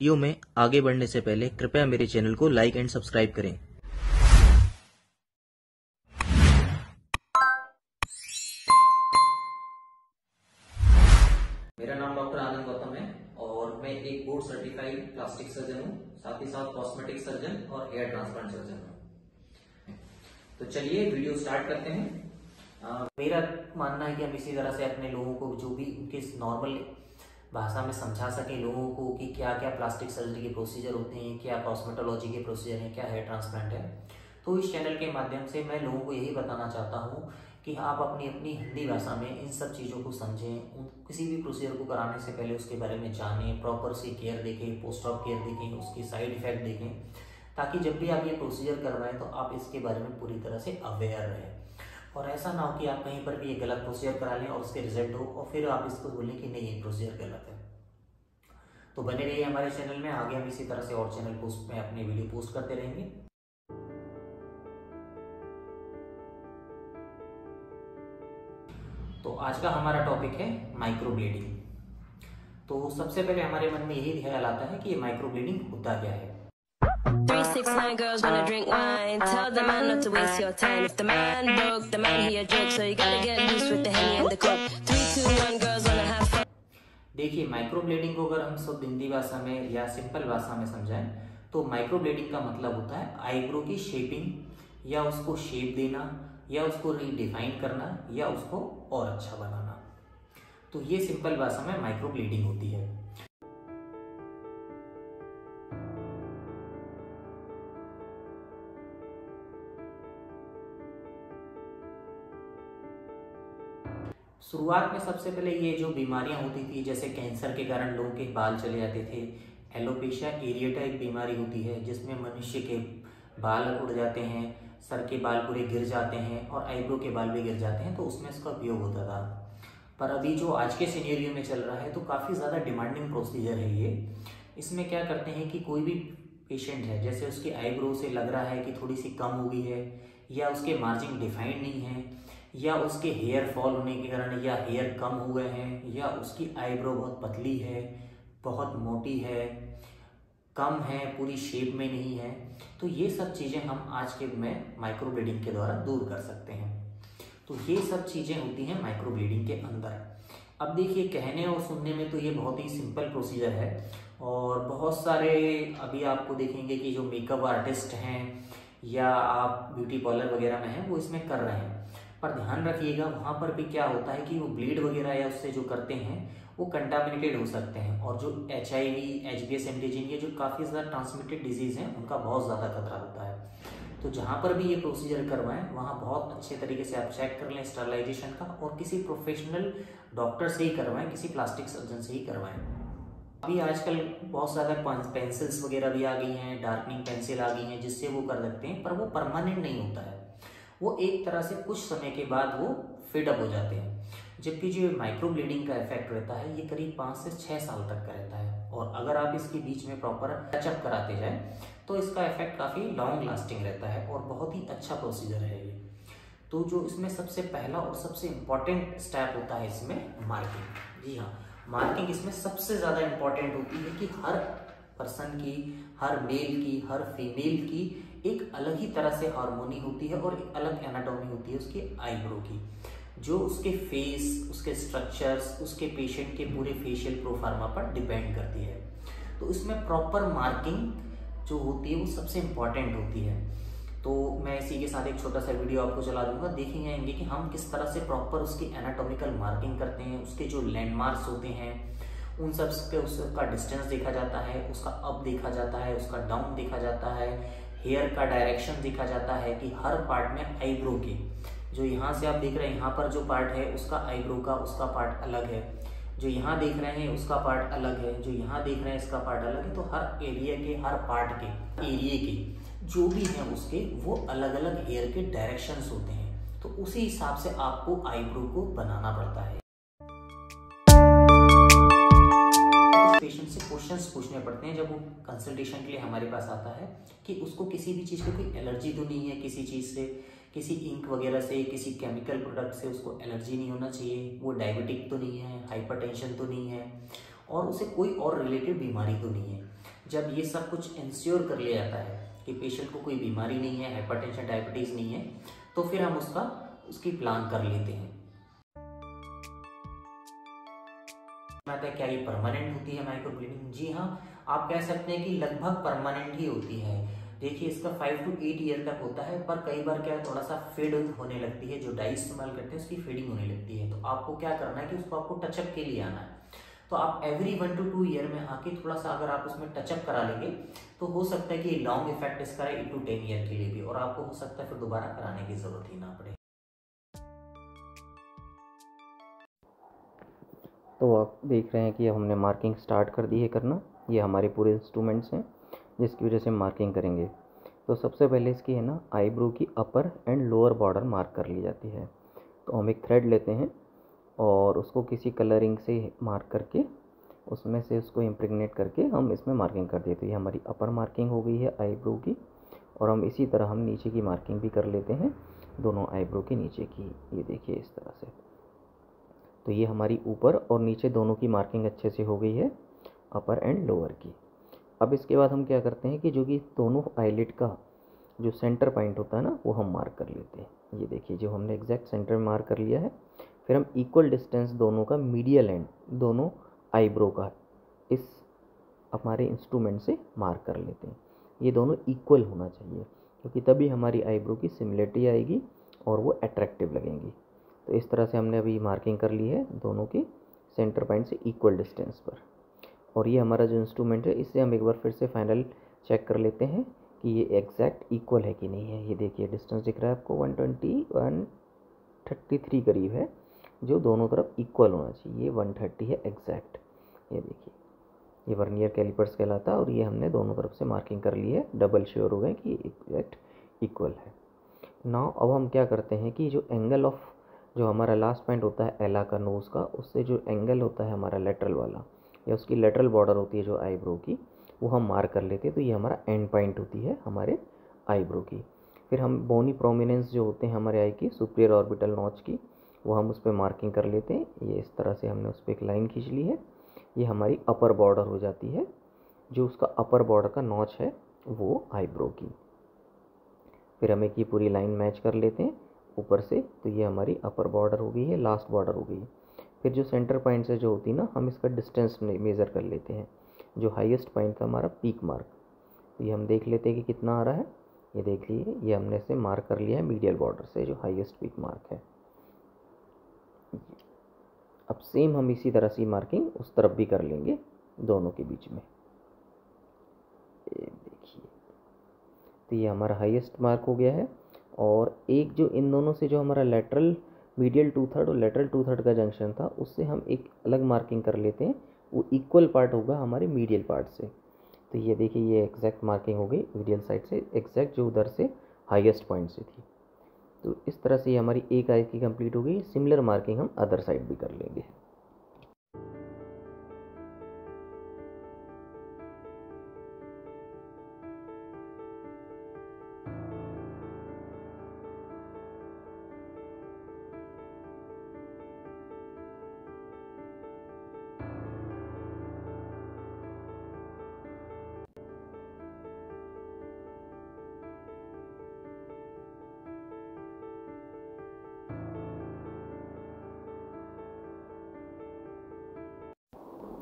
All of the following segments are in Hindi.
वीडियो में आगे बढ़ने से पहले कृपया मेरे चैनल को लाइक एंड सब्सक्राइब करें। मेरा नाम डॉक्टर आनंद गौतम है और मैं एक बोर्ड सर्टिफाइड प्लास्टिक सर्जन हूँ, साथ ही साथ कॉस्मेटिक सर्जन और हेयर ट्रांसप्लांट सर्जन हूँ। तो चलिए वीडियो स्टार्ट करते हैं। मेरा मानना है कि हम इसी तरह से अपने लोगों को जो भी उनके नॉर्मल भाषा में समझा सकें लोगों को कि क्या क्या प्लास्टिक सर्जरी के प्रोसीजर होते हैं, क्या कॉस्मेटोलॉजी के प्रोसीजर हैं, क्या हेयर ट्रांसप्लांट है। तो इस चैनल के माध्यम से मैं लोगों को यही बताना चाहता हूँ कि आप अपनी अपनी हिंदी भाषा में इन सब चीज़ों को समझें, किसी भी प्रोसीजर को कराने से पहले उसके बारे में जानें, प्रॉपर सी केयर देखें, पोस्ट ऑप केयर देखें, उसकी साइड इफेक्ट देखें, ताकि जब भी आप ये प्रोसीजर करवाएं तो आप इसके बारे में पूरी तरह से अवेयर रहें। और ऐसा ना हो कि आप कहीं पर भी ये गलत प्रोसीजर करा लें और उसके रिजल्ट हो और फिर आप इसको बोलें कि नहीं ये प्रोसीजर गलत है। तो बने रहिए हमारे चैनल में, आगे हम इसी तरह से और चैनल पोस्ट में अपने वीडियो पोस्ट करते रहेंगे। तो आज का हमारा टॉपिक है माइक्रोब्लीडिंग। तो सबसे पहले हमारे मन में यही ख्याल आता है कि ये माइक्रोब्लीडिंग होता क्या है। 369 girls wanna drink wine. Tell the man not to waste your time. If the man broke, the man he a joke. So you gotta get loose with the Henny and the Coke. 3, 2, 1 girls wanna have fun. देखिए, माइक्रोब्लीडिंग को अगर हम शुद्ध हिंदी भाषा में या सिंपल भाषा में समझाएं तो माइक्रोब्लीडिंग का मतलब होता है आईब्रो की शेपिंग, या उसको शेप देना, या उसको रीडिफाइन करना, या उसको और अच्छा बनाना। तो ये सिंपल भाषा में माइक्रोब्लीडिंग होती है। शुरुआत में सबसे पहले ये जो बीमारियां होती थी, जैसे कैंसर के कारण लोगों के बाल चले जाते थे, एलोपेशिया एरिएटा एक बीमारी होती है जिसमें मनुष्य के बाल उड़ जाते हैं, सर के बाल पूरे गिर जाते हैं और आईब्रो के बाल भी गिर जाते हैं, तो उसमें इसका उपयोग होता था। पर अभी जो आज के सिनेरियो में चल रहा है तो काफ़ी ज़्यादा डिमांडिंग प्रोसीजर है ये। इसमें क्या करते हैं कि कोई भी पेशेंट है, जैसे उसके आईब्रो से लग रहा है कि थोड़ी सी कम हो गई है, या उसके मार्जिन डिफाइंड नहीं है, या उसके हेयर फॉल होने के कारण या हेयर कम हो गए हैं, या उसकी आईब्रो बहुत पतली है, बहुत मोटी है, कम है, पूरी शेप में नहीं है, तो ये सब चीज़ें हम आज के में माइक्रोब्लीडिंग के द्वारा दूर कर सकते हैं। तो ये सब चीज़ें होती हैं माइक्रोब्लीडिंग के अंदर। अब देखिए, कहने और सुनने में तो ये बहुत ही सिंपल प्रोसीजर है और बहुत सारे अभी आपको देखेंगे कि जो मेकअप आर्टिस्ट हैं या आप ब्यूटी पार्लर वगैरह में हैं वो इसमें कर रहे हैं। पर ध्यान रखिएगा, वहाँ पर भी क्या होता है कि वो ब्लीड वगैरह या उससे जो करते हैं वो कंटामिनेटेड हो सकते हैं, और जो HIV, HBS, एंटीजन, ये जो काफ़ी ज़्यादा ट्रांसमिटेड डिजीज़ हैं उनका बहुत ज़्यादा खतरा होता है। तो जहाँ पर भी ये प्रोसीजर करवाएं वहाँ बहुत अच्छे तरीके से आप चेक कर लें स्टरलाइजेशन का, और किसी प्रोफेशनल डॉक्टर से ही करवाएं, किसी प्लास्टिक सर्जन से ही करवाएं। अभी आजकल बहुत ज़्यादा पेंसिल्स वगैरह भी आ गई हैं, डार्कनिंग पेंसिल आ गई हैं जिससे वो कर सकते हैं, पर वो परमानेंट नहीं होता है, वो एक तरह से कुछ समय के बाद वो फिडअप हो जाते हैं। जबकि जो माइक्रोब्लीडिंग का इफेक्ट रहता है ये करीब 5 से 6 साल तक का रहता है, और अगर आप इसके बीच में प्रॉपर टचअप कराते जाएं तो इसका इफेक्ट काफ़ी लॉन्ग लास्टिंग रहता है और बहुत ही अच्छा प्रोसीजर है ये। तो जो इसमें सबसे पहला और सबसे इम्पॉर्टेंट स्टेप होता है इसमें मार्किंग। जी हाँ, मार्किंग इसमें सबसे ज़्यादा इम्पॉर्टेंट होती है कि हर पर्सन की, हर मेल की, हर फीमेल की एक अलग ही तरह से हार्मोनी होती है और एक अलग एनाटॉमी होती है उसके आईब्रो की, जो उसके फेस, उसके स्ट्रक्चर्स, उसके पेशेंट के पूरे फेशियल प्रोफार्मा पर डिपेंड करती है। तो इसमें प्रॉपर मार्किंग जो होती है वो सबसे इम्पॉर्टेंट होती है। तो मैं इसी के साथ एक छोटा सा वीडियो आपको चला दूंगा, देखेंगे कि हम किस तरह से प्रॉपर उसकी एनाटॉमिकल मार्किंग करते हैं, उसके जो लैंडमार्क्स होते हैं उन सब पे उसका डिस्टेंस देखा जाता है, उसका अप देखा जाता है, उसका डाउन देखा जाता है, हेयर का डायरेक्शन देखा जाता है कि हर पार्ट में आईब्रो के, जो यहाँ से आप देख रहे हैं यहाँ पर जो पार्ट है उसका आईब्रो का उसका पार्ट अलग है, जो यहाँ देख रहे हैं उसका पार्ट अलग है, जो यहाँ देख रहे हैं इसका पार्ट अलग है। तो हर एरिया के, हर पार्ट के, एरिया के जो भी हैं उसके वो अलग अलग हेयर के डायरेक्शंस होते हैं, तो उसी हिसाब से आपको आईब्रो को बनाना पड़ता है। पेशेंट से क्वेश्चंस पूछने पड़ते हैं जब वो कंसल्टेशन के लिए हमारे पास आता है कि उसको किसी भी चीज़ की कोई एलर्जी तो नहीं है, किसी चीज़ से, किसी इंक वगैरह से, किसी केमिकल प्रोडक्ट से उसको एलर्जी नहीं होना चाहिए, वो डायबिटिक तो नहीं है, हाइपरटेंशन तो नहीं है, और उसे कोई और रिलेटेड बीमारी तो नहीं है। जब ये सब कुछ इंश्योर कर लिया जाता है कि पेशेंट को कोई बीमारी नहीं है, हाइपरटेंशन डायबिटीज़ नहीं है, तो फिर हम उसकी प्लान कर लेते हैं। क्या ये परमानेंट होती है माइक्रोब्लीडिंग? जी हाँ, आप कह सकते हैं कि लगभग परमानेंट ही होती है। देखिए, इसका 5 to 8 ईयर तक होता है, पर कई बार क्या है, थोड़ा सा फेड होने लगती है। जो डाई इस्तेमाल करते हैं उसकी फेडिंग होने लगती है, तो आपको क्या करना है कि उसको आपको टचअप के लिए आना है। तो आप एवरी 1 to 2 ईयर में आके थोड़ा सा अगर आप उसमें टचअप करा लेंगे तो हो सकता है कि लॉन्ग इफेक्ट इसका है 8 to 10 ईयर के लिए भी, और आपको हो सकता है फिर दोबारा कराने की जरूरत ही ना पड़े। तो आप देख रहे हैं कि अब हमने मार्किंग स्टार्ट कर दी है करना। ये हमारे पूरे इंस्ट्रूमेंट्स हैं जिसकी वजह से मार्किंग करेंगे। तो सबसे पहले इसकी है ना आईब्रो की अपर एंड लोअर बॉर्डर मार्क कर ली जाती है। तो हम एक थ्रेड लेते हैं और उसको किसी कलरिंग से मार्क करके उसमें से उसको इम्प्रेगनेट करके हम इसमें मार्किंग कर देते हैं। ये हमारी अपर मार्किंग हो गई है आईब्रो की। और हम इसी तरह हम नीचे की मार्किंग भी कर लेते हैं, दोनों आईब्रो के नीचे की। ये देखिए इस तरह से। तो ये हमारी ऊपर और नीचे दोनों की मार्किंग अच्छे से हो गई है, अपर एंड लोअर की। अब इसके बाद हम क्या करते हैं कि जो कि दोनों आईलिड का जो सेंटर पॉइंट होता है ना, वो हम मार्क कर लेते हैं। ये देखिए, जो हमने एग्जैक्ट सेंटर में मार्क कर लिया है। फिर हम इक्वल डिस्टेंस दोनों का मीडियल एंड दोनों आईब्रो का इस हमारे इंस्ट्रूमेंट से मार्क कर लेते हैं। ये दोनों इक्वल होना चाहिए, क्योंकि तभी हमारी आईब्रो की सिमिलरिटी आएगी और वो अट्रैक्टिव लगेंगी। तो इस तरह से हमने अभी मार्किंग कर ली है दोनों के सेंटर पॉइंट से इक्वल डिस्टेंस पर। और ये हमारा जो इंस्ट्रूमेंट है, इससे हम एक बार फिर से फाइनल चेक कर लेते हैं कि ये एग्जैक्ट इक्वल है कि नहीं है। ये देखिए डिस्टेंस दिख रहा है आपको 120 133 करीब है, जो दोनों तरफ इक्वल होना चाहिए। ये 130 है एग्जैक्ट। ये देखिए, ये वर्नियर कैलिपर्स कहलाता है और ये हमने दोनों तरफ से मार्किंग कर ली है, डबल श्योर हो गए कि एग्जैक्ट इक्वल है। नाउ अब हम क्या करते हैं कि जो एंगल ऑफ जो हमारा लास्ट पॉइंट होता है एला का नोज़ का, उससे जो एंगल होता है हमारा लेटरल वाला या उसकी लेटरल बॉर्डर होती है जो आईब्रो की, वो हम मार्क कर लेते हैं। तो ये हमारा एंड पॉइंट होती है हमारे आईब्रो की। फिर हम बोनी प्रोमिनेंस जो होते हैं हमारे आई की सुपीरियर ऑर्बिटल नॉच की, वो हम उस पर मार्किंग कर लेते हैं। ये इस तरह से हमने उस पर एक लाइन खींच ली है। ये हमारी अपर बॉर्डर हो जाती है, जो उसका अपर बॉर्डर का नॉच है वो आईब्रो की। फिर हम एक ये पूरी लाइन मैच कर लेते हैं ऊपर से। तो ये हमारी अपर बॉर्डर हो गई है, लास्ट बॉर्डर हो गई। फिर जो सेंटर पॉइंट से जो होती है ना, हम इसका डिस्टेंस मेज़र कर लेते हैं। जो हाईएस्ट पॉइंट था हमारा पीक मार्क, तो ये हम देख लेते हैं कि कितना आ रहा है। ये देख लीजिए, ये हमने इसे मार्क कर लिया है मीडियल बॉर्डर से, जो हाईएस्ट पीक मार्क है। अब सेम हम इसी तरह से मार्किंग उस तरफ भी कर लेंगे दोनों के बीच में। ये देखिए, तो ये हमारा हाईएस्ट मार्क हो गया है। और एक जो इन दोनों से जो हमारा लेटरल मीडियल 2/3 और लेटरल 2/3 का जंक्शन था, उससे हम एक अलग मार्किंग कर लेते हैं। वो इक्वल पार्ट होगा हमारे मीडियल पार्ट से। तो ये देखिए, ये एग्जैक्ट मार्किंग हो गई मीडियल साइड से, एग्जैक्ट जो उधर से हाईएस्ट पॉइंट से थी। तो इस तरह से ये हमारी एक आई की कंप्लीट हो गई। सिमिलर मार्किंग हम अदर साइड भी कर लेंगे।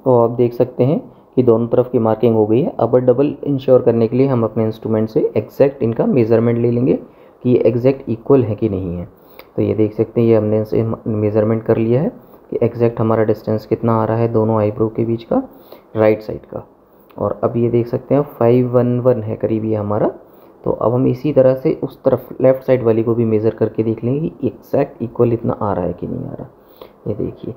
तो आप देख सकते हैं कि दोनों तरफ की मार्किंग हो गई है। अब डबल इंश्योर करने के लिए हम अपने इंस्ट्रूमेंट से एग्जैक्ट इनका मेज़रमेंट ले लेंगे कि ये एग्जैक्ट इक्वल है कि नहीं है। तो ये देख सकते हैं, ये हमने इसे मेज़रमेंट कर लिया है कि एग्जैक्ट हमारा डिस्टेंस कितना आ रहा है दोनों आईब्रो के बीच का, राइट साइड का। और अब ये देख सकते हैं 511 है करीब ये हमारा। तो अब हम इसी तरह से उस तरफ लेफ़्ट साइड वाली को भी मेज़र करके देख लेंगे कि एग्जैक्ट इक्वल इतना आ रहा है कि नहीं आ रहा। ये देखिए,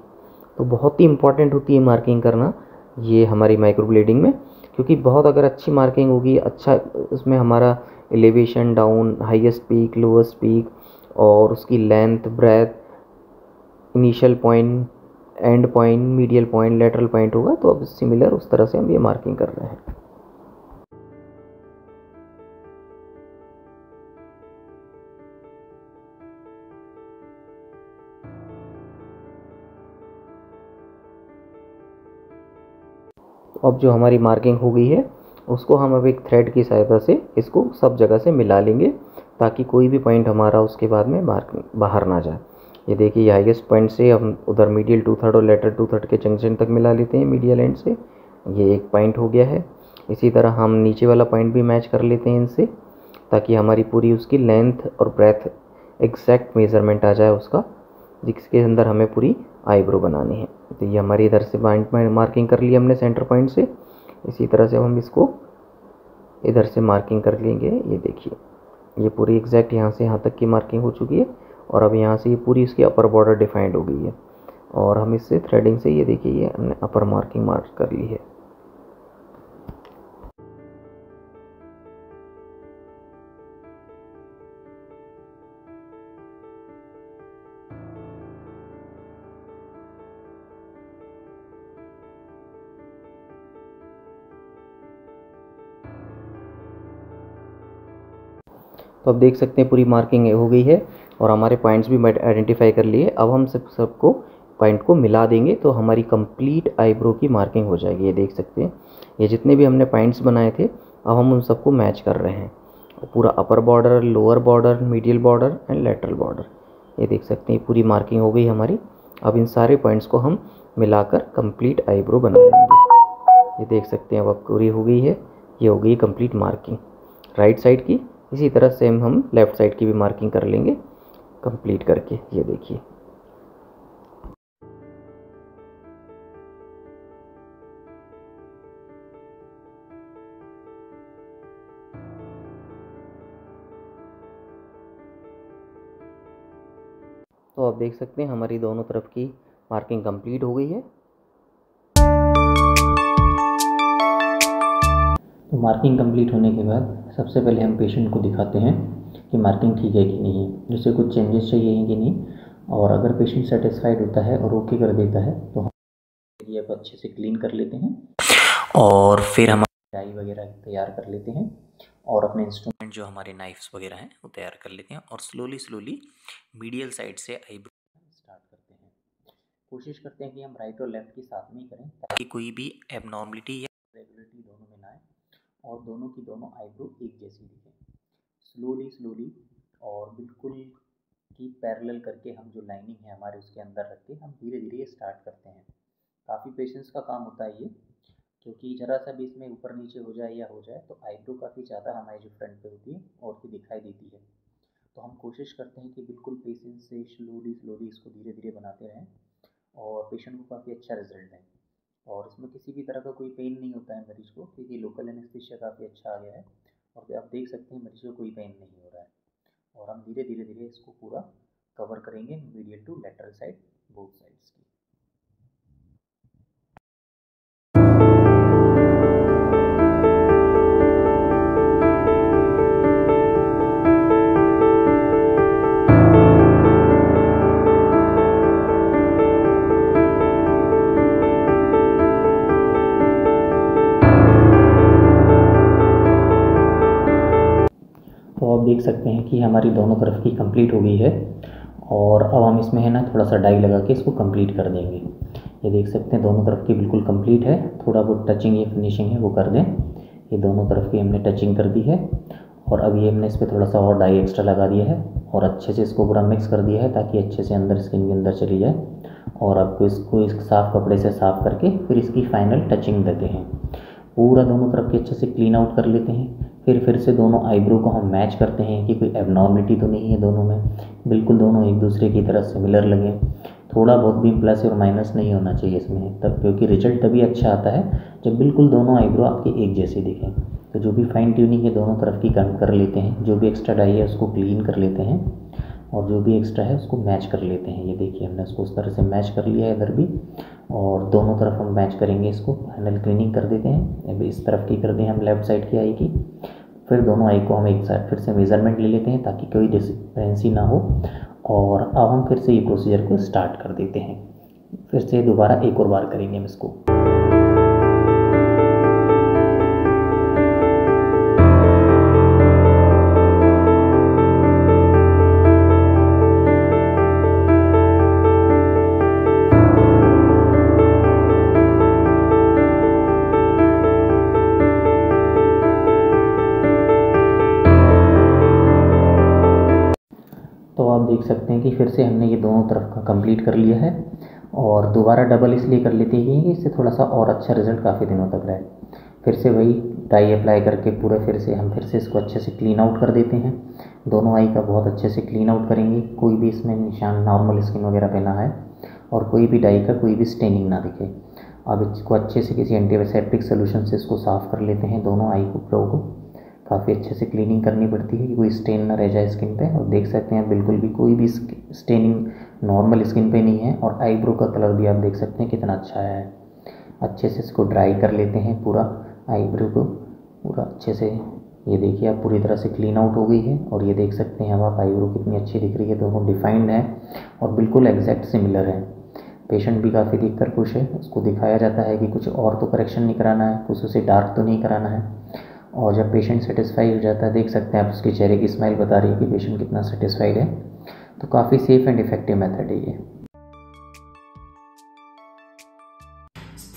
तो बहुत ही इंपॉर्टेंट होती है मार्किंग करना ये हमारी माइक्रोब्लेडिंग में, क्योंकि बहुत अगर अच्छी मार्किंग होगी, अच्छा उसमें हमारा elevation down, highest peak, lowest peak और उसकी length, breadth, initial point, end point, medial point, lateral point होगा। तो अब सिमिलर उस तरह से हम ये मार्किंग कर रहे हैं। अब जो हमारी मार्किंग हो गई है उसको हम अब एक थ्रेड की सहायता से इसको सब जगह से मिला लेंगे, ताकि कोई भी पॉइंट हमारा उसके बाद में बाहर ना जाए। ये देखिए, ये हाईएस्ट पॉइंट से हम उधर मीडियल 2/3 और लेटरल 2/3 के जंक्शन तक मिला लेते हैं मीडियल एंड से। ये एक पॉइंट हो गया है। इसी तरह हम नीचे वाला पॉइंट भी मैच कर लेते हैं इनसे, ताकि हमारी पूरी उसकी लेंथ और ब्रेथ एग्जैक्ट मेज़रमेंट आ जाए उसका, जिसके अंदर हमें पूरी आईब्रो बनानी है। तो ये हमारी इधर से पॉइंट में मार्किंग कर ली हमने सेंटर पॉइंट से। इसी तरह से हम इसको इधर से मार्किंग कर लेंगे। ये देखिए, ये पूरी एग्जैक्ट यहाँ से यहाँ तक की मार्किंग हो चुकी है और अब यहाँ से ये पूरी इसकी अपर बॉर्डर डिफाइंड हो गई है। और हम इससे थ्रेडिंग से ये देखिए, ये हमने अपर मार्किंग मार्क कर ली है। तो अब देख सकते हैं पूरी मार्किंग हो गई है और हमारे पॉइंट्स भी आइडेंटिफाई कर लिए। अब हम सबको पॉइंट को मिला देंगे तो हमारी कंप्लीट आईब्रो की मार्किंग हो जाएगी। ये देख सकते हैं, ये जितने भी हमने पॉइंट्स बनाए थे अब हम उन सबको मैच कर रहे हैं। पूरा upper border, lower border, medial border and lateral border, ये देख सकते हैं पूरी मार्किंग हो गई हमारी। अब इन सारे पॉइंट्स को हम मिलाकर कंप्लीट आईब्रो बना लेंगे। ये देख सकते हैं अब पूरी हो गई है। ये हो गई कंप्लीट मार्किंग राइट साइड की। इसी तरह सेम हम लेफ़्ट साइड की भी मार्किंग कर लेंगे कंप्लीट करके। ये देखिए, तो आप देख सकते हैं हमारी दोनों तरफ की मार्किंग कंप्लीट हो गई है। तो मार्किंग कंप्लीट होने के बाद सबसे पहले हम पेशेंट को दिखाते हैं कि मार्किंग ठीक है कि नहीं है, जिससे कुछ चेंजेस चाहिए हैं कि नहीं। और अगर पेशेंट सेटिस्फाइड होता है और ओके कर देता है तो हम एरिया को अच्छे से क्लीन कर लेते हैं और फिर हम डाई वगैरह तैयार कर लेते हैं और अपने इंस्ट्रूमेंट जो हमारे नाइफ्स वगैरह हैं वो तैयार कर लेते हैं और स्लोली मीडियल साइड से आईब्रो स्टार्ट करते हैं। कोशिश करते हैं कि हम राइट और लेफ्ट की साथ में ही करें, ताकि कोई भी एबनॉर्मलिटी या रेगुलरिटी दोनों में ना आए और दोनों की दोनों आईब्रो एक जैसी दिखें। स्लोली और बिल्कुल की पैरेलल करके हम जो लाइनिंग है हमारे उसके अंदर रख के हम धीरे धीरे स्टार्ट करते हैं। काफ़ी पेशेंस का काम होता है ये, क्योंकि ज़रा सा भी इसमें ऊपर नीचे हो जाए या हो जाए तो आईब्रो काफ़ी ज़्यादा हमारी जो फ्रंट पे होती है और भी दिखाई देती है। तो हम कोशिश करते हैं कि बिल्कुल पेशेंस से स्लोली इसको धीरे धीरे बनाते रहें और पेशेंट को काफ़ी अच्छा रिजल्ट दें। और इसमें किसी भी तरह का कोई पेन नहीं होता है मरीज़ को, क्योंकि लोकल एनेस्थीसिया काफ़ी अच्छा आ गया है और आप देख सकते हैं मरीज़ को कोई पेन नहीं हो रहा है। और हम धीरे धीरे इसको पूरा कवर करेंगे medial to lateral side, both sides की। तो आप देख सकते हैं कि हमारी दोनों तरफ की कंप्लीट हो गई है और अब हम इसमें है ना थोड़ा सा डाई लगा के इसको कंप्लीट कर देंगे। ये देख सकते हैं दोनों तरफ की बिल्कुल कंप्लीट है। थोड़ा बहुत टचिंग या फिनिशिंग है वो कर दें। ये दोनों तरफ की हमने टचिंग कर दी है और अब ये हमने इस पर थोड़ा सा और डाई एक्स्ट्रा लगा दिया है और अच्छे से इसको पूरा मिक्स कर दिया है ताकि अच्छे से अंदर स्किन के अंदर चली जाए। और आपको इसको इस साफ़ कपड़े से साफ़ करके फिर इसकी फाइनल टचिंग देते हैं। पूरा दोनों तरफ के अच्छे से क्लीन आउट कर लेते हैं। फिर से दोनों आईब्रो को हम मैच करते हैं कि कोई एबनॉर्मलिटी तो नहीं है दोनों में, बिल्कुल दोनों एक दूसरे की तरह सिमिलर लगे। थोड़ा बहुत भी प्लस और माइनस नहीं होना चाहिए इसमें तब, क्योंकि रिजल्ट तभी अच्छा आता है जब बिल्कुल दोनों आईब्रो आपके एक जैसे दिखें। तो जो भी फाइन ट्यूनिंग है दोनों तरफ की कर लेते हैं, जो भी एक्स्ट्रा डाई है उसको क्लीन कर लेते हैं और जो भी एक्स्ट्रा है उसको मैच कर लेते हैं। ये देखिए हमने उसको उस तरह से मैच कर लिया है इधर भी, और दोनों तरफ हम मैच करेंगे इसको। फाइनल क्लीनिंग कर देते हैं। अभी इस तरफ की कर दें हम लेफ़्ट साइड की आई की। फिर दोनों आई को हम एक साथ फिर से मेज़रमेंट ले लेते हैं ताकि कोई डिस्क्रिपेंसी ना हो। और अब हम फिर से ये प्रोसीजर को स्टार्ट कर देते हैं। फिर से दोबारा एक और बार करेंगे हम इसको। देख सकते हैं कि फिर से हमने ये दोनों तरफ का कंप्लीट कर लिया है, और दोबारा डबल इसलिए कर लेते हैं कि इससे थोड़ा सा और अच्छा रिजल्ट काफ़ी दिनों तक रहे। फिर से वही डाई अप्लाई करके पूरा फिर से इसको अच्छे से क्लीन आउट कर देते हैं। दोनों आई का बहुत अच्छे से क्लीन आउट करेंगे, कोई भी इसमें निशान नॉर्मल स्किन वगैरह पे ना है और कोई भी डाई का कोई भी स्टेनिंग ना दिखे। अब इसको अच्छे से किसी एंटीसेप्टिक सोल्यूशन से इसको साफ़ कर लेते हैं। दोनों आई ब्रो को काफ़ी अच्छे से क्लीनिंग करनी पड़ती है कि कोई स्टेन ना रह जाए स्किन पे। और देख सकते हैं बिल्कुल भी कोई भी स्टेनिंग नॉर्मल स्किन पे नहीं है, और आईब्रो का कलर भी आप देख सकते हैं कितना अच्छा आया है। अच्छे से इसको ड्राई कर लेते हैं पूरा आईब्रो को पूरा अच्छे से। ये देखिए आप पूरी तरह से क्लीन आउट हो गई है, और ये देख सकते हैं अब आप आईब्रो कितनी अच्छी दिख रही है, दोनों डिफाइंड है और बिल्कुल एग्जैक्ट सिमिलर है। पेशेंट भी काफ़ी देखकर खुश है। उसको दिखाया जाता है कि कुछ और तो करेक्शन नहीं कराना है, कुछ उसे डार्क तो नहीं कराना है। और जब पेशेंट सेटिस्फाई हो जाता है, देख सकते हैं आप उसके चेहरे की स्माइल बता रही है कि पेशेंट कितना सेटिस्फाइड है। तो काफ़ी सेफ एंड इफेक्टिव मेथड है ये।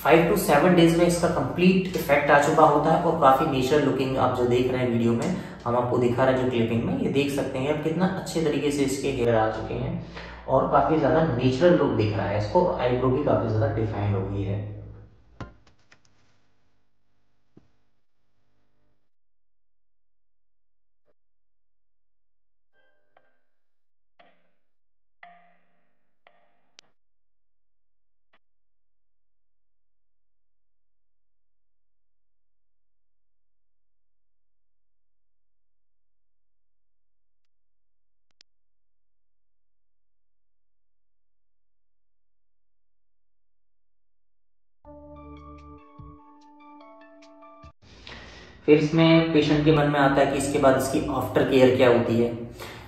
5 to 7 डेज में इसका कंप्लीट इफेक्ट आ चुका होता है, और काफ़ी नेचुरल लुकिंग आप जो देख रहे हैं वीडियो में, हम आपको दिखा रहे हैं जो क्लिपिंग में, ये देख सकते हैं आप कितना अच्छे तरीके से इसके हेयर आ चुके हैं और काफ़ी ज़्यादा नेचुरल लुक दिख रहा है इसको। आईब्रो भी काफ़ी ज़्यादा डिफाइंड हो गई है। फिर इसमें पेशेंट के मन में आता है कि इसके बाद इसकी आफ्टर केयर क्या होती है।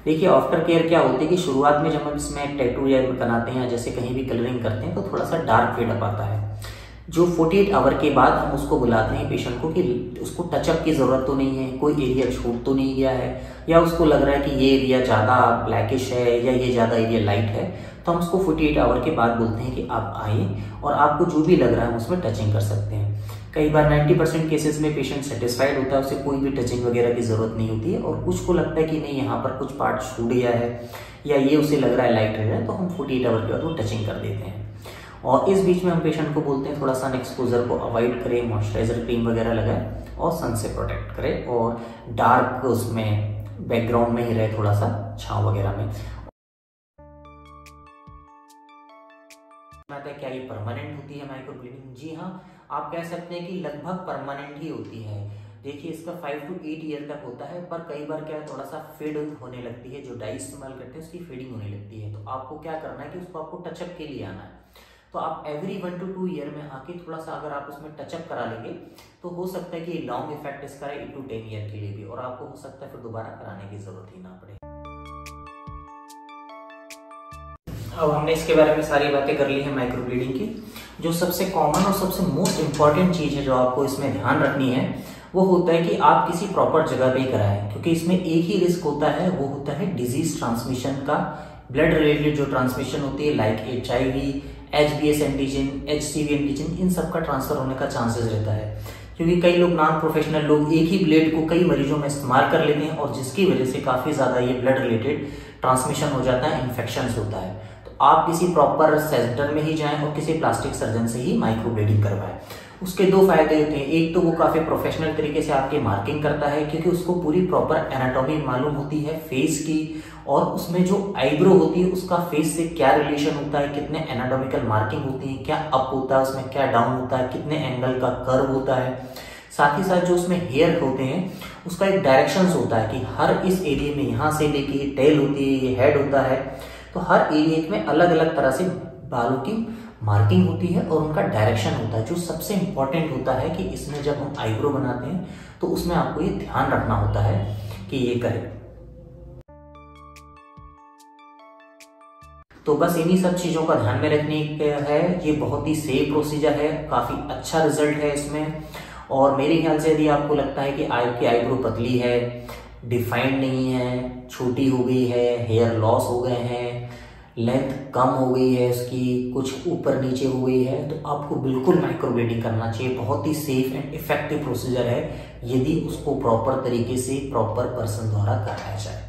देखिए आफ्टर केयर क्या होती है कि शुरुआत में जब हम इसमें टैटू या बनाते हैं, जैसे कहीं भी कलरिंग करते हैं, तो थोड़ा सा डार्क फेड अप आता है। जो 48 आवर के बाद हम उसको बुलाते हैं पेशेंट को कि उसको टचअप की ज़रूरत तो नहीं है, कोई एरिया छूट तो नहीं गया है, या उसको लग रहा है कि ये एरिया ज़्यादा ब्लैकिश है या ये ज़्यादा एरिया लाइट है, तो हम उसको 48 आवर के बाद बोलते हैं कि आप आइए और आपको जो भी लग रहा है हम उसमें टचिंग कर सकते हैं। कई बार 90% केसेस में पेशेंट सेटिस्फाइड होता है, उसे कोई भी टचिंग वगैरह की ज़रूरत नहीं होती है, और कुछ को लगता है कि नहीं यहाँ पर कुछ पार्ट छूट गया है या ये उसे लग रहा है लाइट रह रहा है, तो हम 48 आवर के बाद वो टचिंग कर देते हैं। और इस बीच में हम पेशेंट को बोलते हैं थोड़ा सा एक्सपोजर को अवॉइड करें, मॉइस्चराइजर क्रीम वगैरह लगाए और सन से प्रोटेक्ट करें, और डार्क उसमें बैकग्राउंड में ही रहे, थोड़ा सा छाँव वगैरह में। क्या ये परमानेंट होती है माइक्रोब्लेडिंग? जी हाँ, आप कह सकते हैं कि लगभग परमानेंट ही होती है। देखिए इसका 5 to 8 ईयर तक होता है, पर कई बार क्या है थोड़ा सा फेड होने लगती है, जो डाई इस्तेमाल करते हैं उसकी फेडिंग होने लगती है। तो आपको क्या करना है कि उसको आपको टचअप के लिए आना है। तो आप एवरी 1 to 2 ईयर में आके थोड़ा सा अगर आप उसमें टचअप करा लेंगे तो हो सकता है कि लॉन्ग इफेक्ट इसका है 8 to 10 ईयर के लिए भी, और आपको हो सकता है फिर दोबारा कराने की जरूरत ही ना पड़े। अब हमने इसके बारे में सारी बातें कर ली है माइक्रोब्लीडिंग की। जो सबसे कॉमन और सबसे मोस्ट इम्पॉर्टेंट चीज़ है जो आपको इसमें ध्यान रखनी है, वो होता है कि आप किसी प्रॉपर जगह पे कराएं, क्योंकि इसमें एक ही रिस्क होता है, वो होता है डिजीज ट्रांसमिशन का। ब्लड रिलेटेड जो ट्रांसमिशन होती है like HIV, HBS antigen, HCV antigen, इन सब का ट्रांसफर होने का चांसेस रहता है, क्योंकि कई लोग नॉन प्रोफेशनल लोग एक ही ब्लेड को कई मरीजों में इस्तेमाल कर लेते हैं, और जिसकी वजह से काफ़ी ज़्यादा ये ब्लड रिलेटेड ट्रांसमिशन हो जाता है, इन्फेक्शन होता है। आप किसी प्रॉपर सेंटर में ही जाएं और किसी प्लास्टिक सर्जन से ही माइक्रोब्लेडिंग करवाएं। उसके दो फायदे होते हैं, एक तो वो काफी प्रोफेशनल तरीके से आपकी मार्किंग करता है, क्योंकि उसको पूरी प्रॉपर एनाटॉमी मालूम होती है फेस की, और उसमें जो आईब्रो होती है उसका फेस से क्या रिलेशन होता है, कितने एनाटॉमिकल मार्किंग होती है, क्या अप होता है उसमें, क्या डाउन होता है, कितने एंगल का कर्व होता है। साथ ही साथ जो उसमें हेयर होते हैं उसका एक डायरेक्शन होता है कि हर इस एरिया में यहाँ से लेके ये टेल होती है, ये हेड होता है, तो हर एरिया में अलग अलग तरह से बालों की मार्किंग होती है और उनका डायरेक्शन होता है। जो सबसे इंपॉर्टेंट होता है कि इसमें जब हम आईब्रो बनाते हैं तो उसमें आपको ये ध्यान रखना होता है कि ये करें। तो बस इन्हीं सब चीजों का ध्यान में रखने है। ये बहुत ही सेफ प्रोसीजर है, काफी अच्छा रिजल्ट है इसमें। और मेरे ख्याल से यदि आपको लगता है कि आपकी आईब्रो पतली है, डिफाइंड नहीं है, छोटी हो गई है, हेयर लॉस हो गए हैं, लेंथ कम हो गई है इसकी, कुछ ऊपर नीचे हो गई है, तो आपको बिल्कुल माइक्रोब्लेडिंग करना चाहिए। बहुत ही सेफ एंड इफेक्टिव प्रोसीजर है यदि उसको प्रॉपर तरीके से प्रॉपर पर्सन द्वारा कराया जाए।